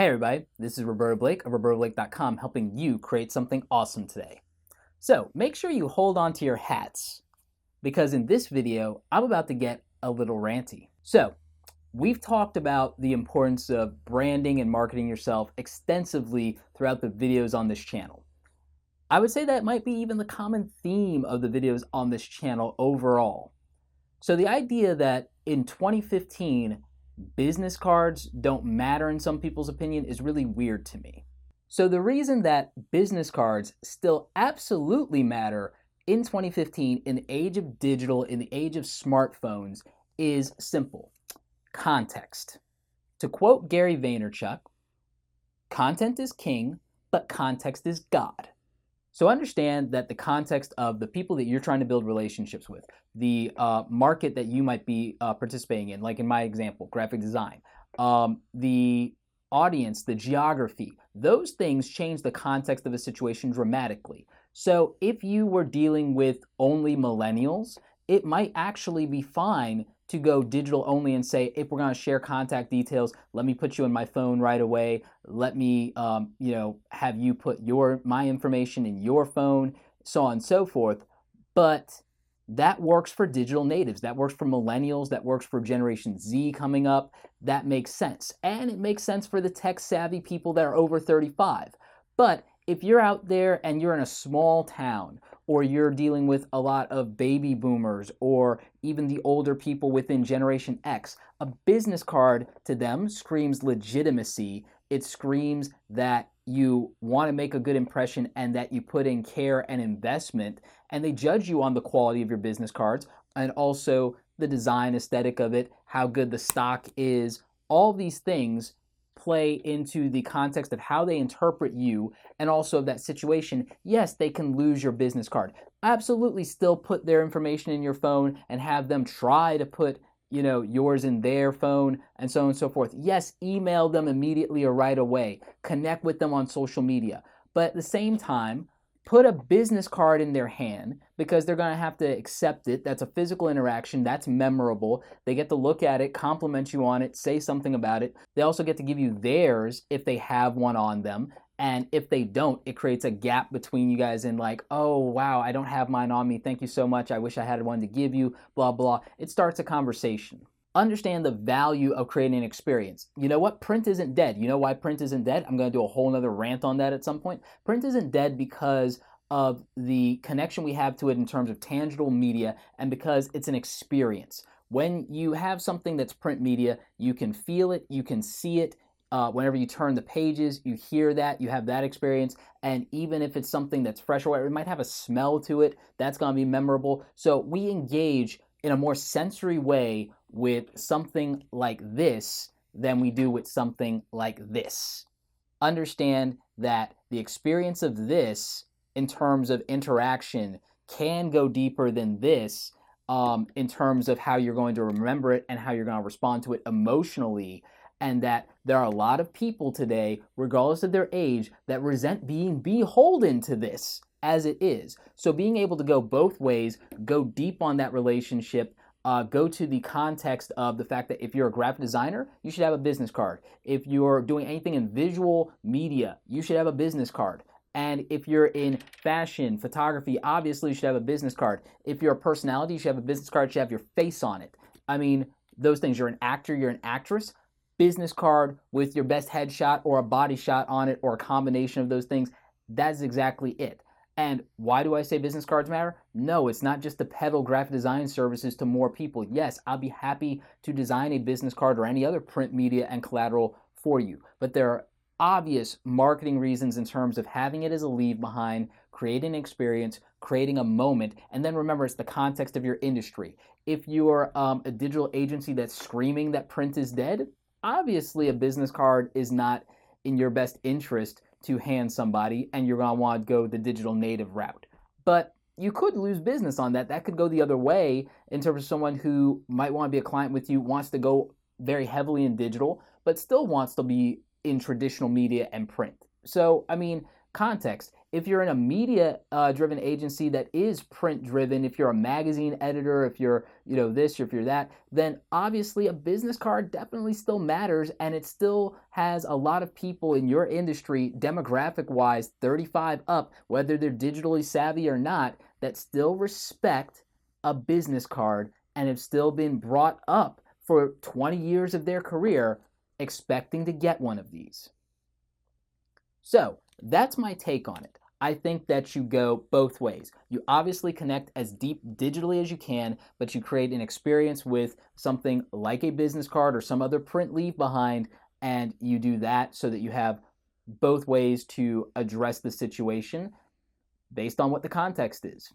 Hey everybody, this is Roberto Blake of robertoblake.com helping you create something awesome today. So make sure you hold on to your hats because in this video, I'm about to get a little ranty. So we've talked about the importance of branding and marketing yourself extensively throughout the videos on this channel. I would say that might be even the common theme of the videos on this channel overall. So the idea that in 2015, business cards don't matter in some people's opinion is really weird to me. So the reason that business cards still absolutely matter in 2015, in the age of digital, in the age of smartphones, is simple: context. To quote Gary Vaynerchuk, content is king, but context is God. So understand that the context of the people that you're trying to build relationships with, the market that you might be participating in, like in my example, graphic design, the audience, the geography, those things change the context of a situation dramatically. So if you were dealing with only millennials, it might actually be fine to go digital only and say, if we're going to share contact details, let me put you in my phone right away. Let me, have you put my information in your phone, so on and so forth. But that works for digital natives. That works for millennials. That works for Generation Z coming up. That makes sense. And it makes sense for the tech savvy people that are over 35. But if you're out there and you're in a small town, or you're dealing with a lot of baby boomers or even the older people within Generation X, a business card to them screams legitimacy. It screams that you want to make a good impression and that you put in care and investment, and they judge you on the quality of your business cards and also the design aesthetic of it, how good the stock is. All these things play into the context of how they interpret you and also that situation. Yes, they can lose your business card. Absolutely still put their information in your phone and have them try to put, yours in their phone and so on and so forth. Yes, email them immediately or right away. Connect with them on social media. But at the same time, put a business card in their hand because they're going to have to accept it. That's a physical interaction. That's memorable. They get to look at it, compliment you on it, say something about it. They also get to give you theirs if they have one on them. And if they don't, it creates a gap between you guys in like, oh, wow, I don't have mine on me. Thank you so much. I wish I had one to give you, blah, blah. It starts a conversation. Understand the value of creating an experience. You know what? Print isn't dead. You know why print isn't dead? I'm going to do a whole nother rant on that at some point. Print isn't dead because of the connection we have to it in terms of tangible media and because it's an experience. When you have something that's print media, you can feel it, you can see it. Whenever you turn the pages, you hear that, you have that experience. And even if it's something that's fresh or it might have a smell to it, that's going to be memorable. So we engage in a more sensory way with something like this than we do with something like this. Understand that the experience of this in terms of interaction can go deeper than this in terms of how you're going to remember it and how you're going to respond to it emotionally. And that there are a lot of people today, regardless of their age, that resent being beholden to this as it is. So being able to go both ways, go deep on that relationship, go to the context of the fact that if you're a graphic designer, you should have a business card. If you're doing anything in visual media, you should have a business card. And if you're in fashion, photography, obviously you should have a business card. If you're a personality, you should have a business card, you should have your face on it. I mean, those things. You're an actor, you're an actress. Business card with your best headshot or a body shot on it or a combination of those things. That's exactly it. And why do I say business cards matter? No, it's not just to peddle graphic design services to more people. Yes, I'll be happy to design a business card or any other print media and collateral for you. But there are obvious marketing reasons in terms of having it as a leave behind, creating an experience, creating a moment, and then remember it's the context of your industry. If you're a digital agency that's screaming that print is dead, obviously a business card is not in your best interest to hand somebody, and you're going to want to go the digital native route. But you could lose business on that. That could go the other way in terms of someone who might want to be a client with you, wants to go very heavily in digital, but still wants to be in traditional media and print. So, I mean, context. If you're in a media driven agency that is print driven, if you're a magazine editor, if you're, this, or if you're that, then obviously a business card definitely still matters, and it still has a lot of people in your industry, demographic wise, 35 up, whether they're digitally savvy or not, that still respect a business card and have still been brought up for 20 years of their career expecting to get one of these. So that's my take on it. I think that you go both ways. You obviously connect as deep digitally as you can, but you create an experience with something like a business card or some other print leave behind, and you do that so that you have both ways to address the situation based on what the context is.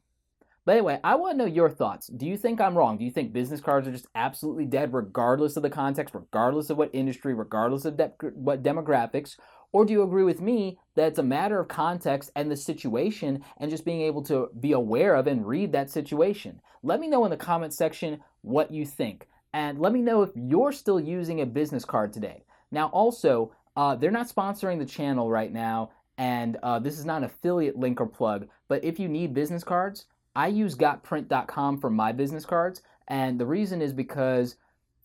But anyway, I want to know your thoughts. Do you think I'm wrong? Do you think business cards are just absolutely dead regardless of the context, regardless of what industry, regardless of what demographics? Or do you agree with me that it's a matter of context and the situation and just being able to be aware of and read that situation? Let me know in the comment section what you think. And let me know if you're still using a business card today. Now also, they're not sponsoring the channel right now, and this is not an affiliate link or plug, but if you need business cards, I use gotprint.com for my business cards, and the reason is because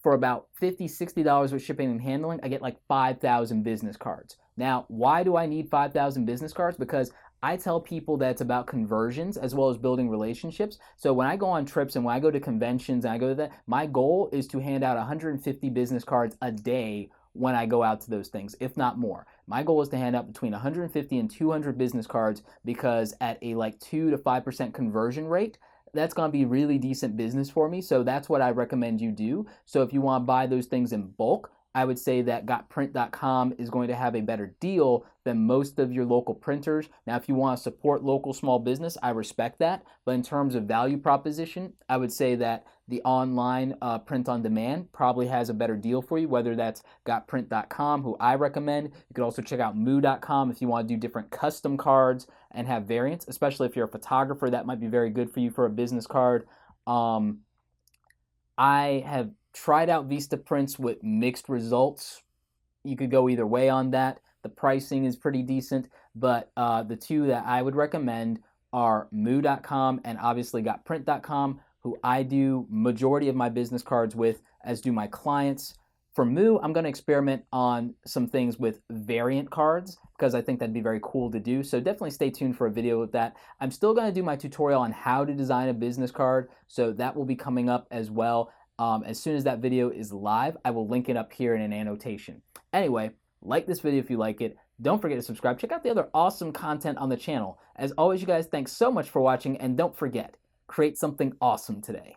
for about $50, $60 with shipping and handling, I get like 5,000 business cards. Now, why do I need 5,000 business cards? Because I tell people that it's about conversions as well as building relationships. So when I go on trips and when I go to conventions and I go to that, my goal is to hand out 150 business cards a day when I go out to those things, if not more. My goal is to hand out between 150 and 200 business cards, because at a like 2 to 5% conversion rate, that's going to be really decent business for me. So that's what I recommend you do. So if you want to buy those things in bulk, I would say that gotprint.com is going to have a better deal than most of your local printers. Now, if you want to support local small business, I respect that. But in terms of value proposition, I would say that the online print on demand probably has a better deal for you, whether that's gotprint.com, who I recommend. You could also check out moo.com if you want to do different custom cards and have variants, especially if you're a photographer. That might be very good for you for a business card. I have tried out Vista prints with mixed results. You could go either way on that. The pricing is pretty decent, but the two that I would recommend are moo.com and obviously gotprint.com, who I do majority of my business cards with, as do my clients. For Moo, I'm going to experiment on some things with variant cards because I think that'd be very cool to do. So definitely stay tuned for a video with that. I'm still going to do my tutorial on how to design a business card, so that will be coming up as well. As soon as that video is live, I will link it up here in an annotation. Anyway, like this video if you like it. Don't forget to subscribe. Check out the other awesome content on the channel. As always, you guys, thanks so much for watching, and don't forget, create something awesome today.